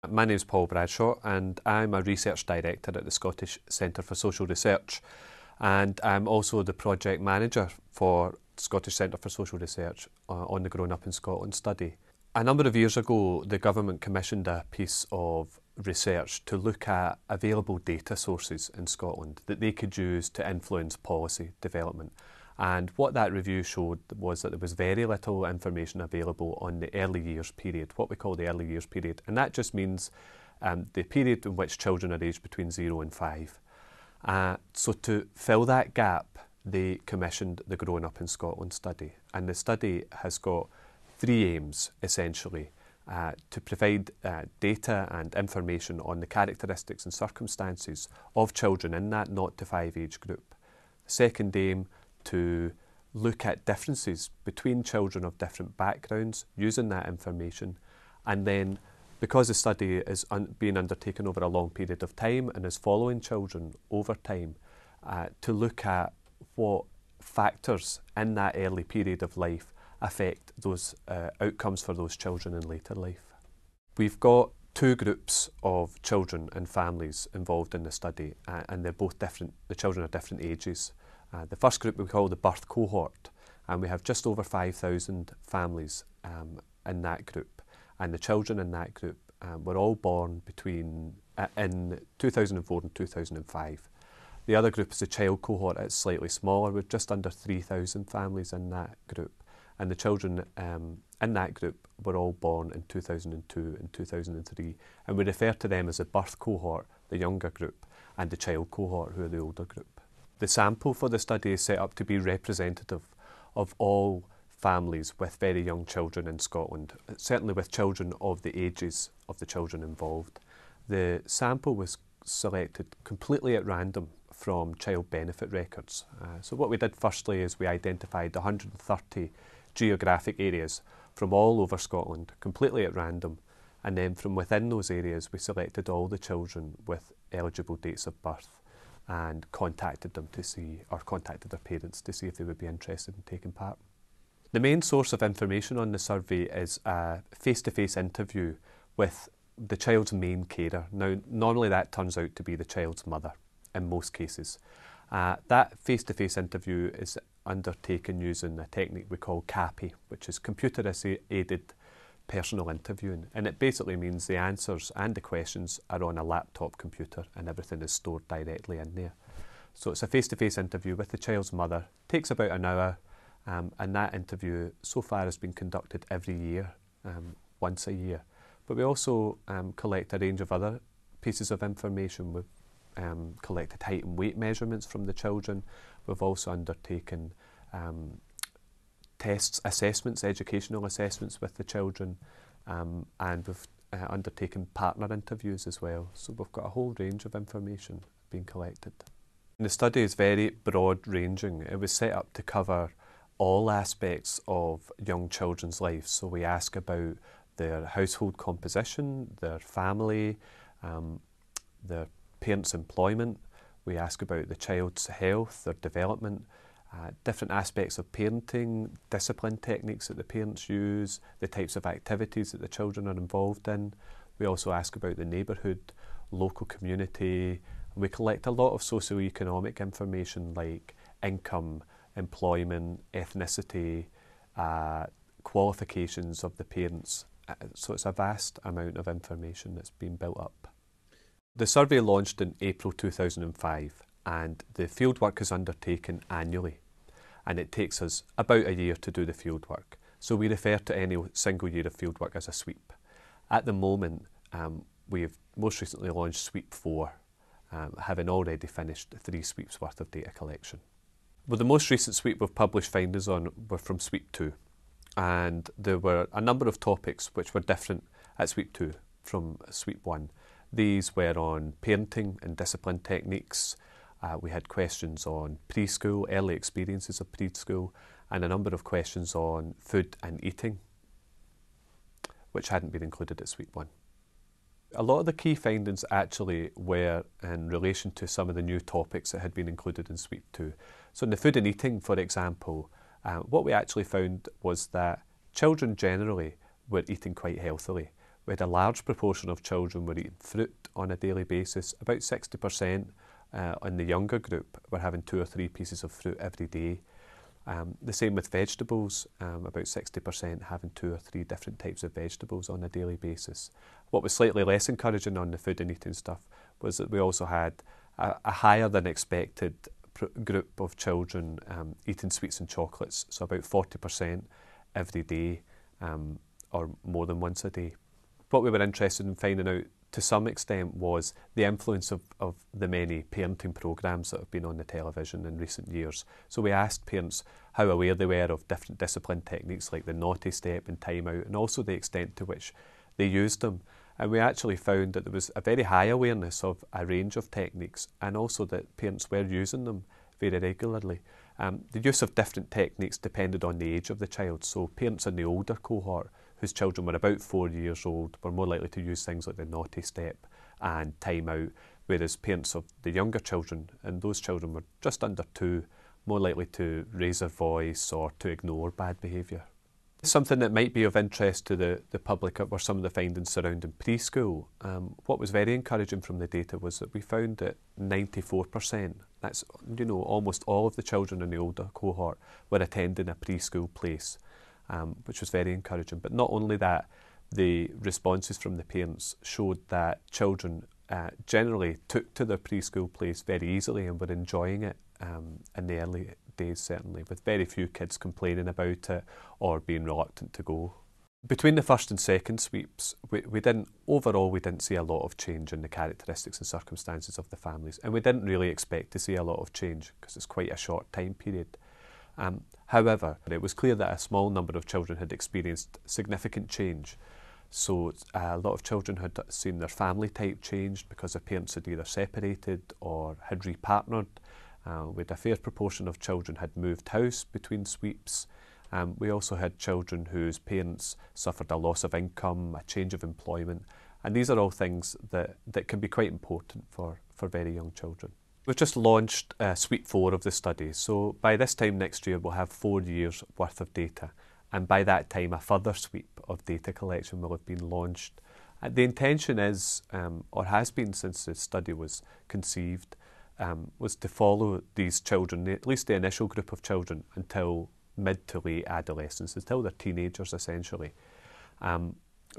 My name is Paul Bradshaw and I'm a research director at the Scottish Centre for Social Research, and I'm also the project manager for Scottish Centre for Social Research on the Growing Up in Scotland study. A number of years ago the government commissioned a piece of research to look at available data sources in Scotland that they could use to influence policy development. And what that review showed was that there was very little information available on the early years period, what we call the early years period. And that just means the period in which children are aged between 0 and 5. So to fill that gap, they commissioned the Growing Up in Scotland study. And the study has got three aims, essentially, to provide data and information on the characteristics and circumstances of children in that 0 to 5 age group. The second aim, to look at differences between children of different backgrounds using that information, and then because the study is being undertaken over a long period of time and is following children over time, to look at what factors in that early period of life affect those outcomes for those children in later life. We've got two groups of children and families involved in the study, and they're both different. The children are different ages. The first group we call the birth cohort, and we have just over 5,000 families in that group, and the children in that group were all born in 2004 and 2005. The other group is the child cohort. It's slightly smaller, with just under 3,000 families in that group, and the children in that group were all born in 2002 and 2003, and we refer to them as the birth cohort, the younger group, and the child cohort, who are the older group. The sample for the study is set up to be representative of all families with very young children in Scotland, certainly with children of the ages of the children involved. The sample was selected completely at random from child benefit records. So what we did firstly is we identified 130 geographic areas from all over Scotland, completely at random, and then from within those areas we selected all the children with eligible dates of birth and contacted them to see, or contacted their parents to see if they would be interested in taking part. The main source of information on the survey is a face-to-face interview with the child's main carer. Now, normally that turns out to be the child's mother in most cases. That face-to-face interview is undertaken using a technique we call CAPI, which is computer-aided personal interviewing, and it basically means the answers and the questions are on a laptop computer and everything is stored directly in there. So it's a face-to-face interview with the child's mother, takes about an hour, and that interview so far has been conducted every year, once a year. But we also collect a range of other pieces of information. We've collected height and weight measurements from the children. We've also undertaken tests, assessments, educational assessments with the children, and we've undertaken partner interviews as well. So we've got a whole range of information being collected. And the study is very broad ranging. It was set up to cover all aspects of young children's lives. So we ask about their household composition, their family, their parents' employment. We ask about the child's health, their development, different aspects of parenting, discipline techniques that the parents use, the types of activities that the children are involved in. We also ask about the neighbourhood, local community. We collect a lot of socio-economic information like income, employment, ethnicity, qualifications of the parents. So it's a vast amount of information that's been built up. The survey launched in April 2005, and the fieldwork is undertaken annually, and it takes us about a year to do the fieldwork. So we refer to any single year of fieldwork as a sweep. At the moment, we've most recently launched Sweep 4, having already finished 3 sweeps worth of data collection. Well, the most recent sweep we've published findings on were from Sweep 2, and there were a number of topics which were different at Sweep 2 from Sweep 1. These were on parenting and discipline techniques. We had questions on preschool, early experiences of preschool, and a number of questions on food and eating, which hadn't been included at Sweep 1. A lot of the key findings actually were in relation to some of the new topics that had been included in Sweep 2. So in the food and eating, for example, what we actually found was that children generally were eating quite healthily, We had a large proportion of children were eating fruit on a daily basis. About 60% in the younger group were having 2 or 3 pieces of fruit every day. The same with vegetables, about 60% having 2 or 3 different types of vegetables on a daily basis. What was slightly less encouraging on the food and eating stuff was that we also had a higher than expected group of children eating sweets and chocolates, so about 40% every day or more than once a day. What we were interested in finding out to some extent was the influence of the many parenting programmes that have been on the television in recent years. So we asked parents how aware they were of different discipline techniques like the naughty step and time out, and also the extent to which they used them. And we actually found that there was a very high awareness of a range of techniques, and also that parents were using them very regularly. The use of different techniques depended on the age of the child. So parents in the older cohort, whose children were about 4 years old, were more likely to use things like the naughty step and time out, whereas parents of the younger children, and those children were just under 2, more likely to raise their voice or to ignore bad behaviour. Something that might be of interest to the public were some of the findings surrounding preschool. What was very encouraging from the data was that we found that 94%, that's almost all of the children in the older cohort, were attending a preschool place, which was very encouraging. But not only that, the responses from the parents showed that children generally took to their preschool place very easily and were enjoying it in the early days, certainly, with very few kids complaining about it or being reluctant to go. Between the first and second sweeps, we didn't see a lot of change in the characteristics and circumstances of the families, and we didn't really expect to see a lot of change because it's quite a short time period. However, it was clear that a small number of children had experienced significant change. So a lot of children had seen their family type changed because their parents had either separated or had repartnered. We had a fair proportion of children had moved house between sweeps. We also had children whose parents suffered a loss of income, a change of employment, and these are all things that can be quite important for very young children. We've just launched Sweep 4 of the study, so by this time next year we'll have 4 years worth of data, and by that time a further sweep of data collection will have been launched. The intention is, or has been since the study was conceived, was to follow these children, at least the initial group of children, until mid to late adolescence, until they're teenagers essentially.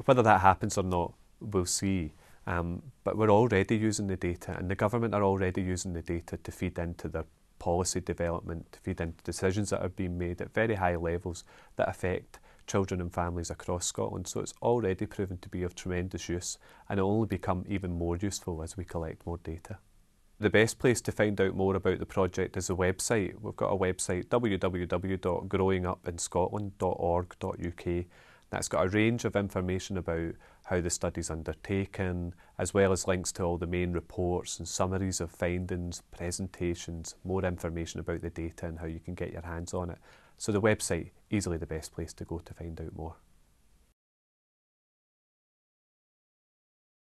Whether that happens or not, we'll see. But we're already using the data, and the government are already using the data to feed into their policy development, to feed into decisions that are being made at very high levels that affect children and families across Scotland. So it's already proven to be of tremendous use, and it will only become even more useful as we collect more data. The best place to find out more about the project is the website. We've got a website, www.growingupinscotland.org.uk. That's got a range of information about how the study's undertaken, as well as links to all the main reports and summaries of findings, presentations, more information about the data and how you can get your hands on it. So the website, easily the best place to go to find out more.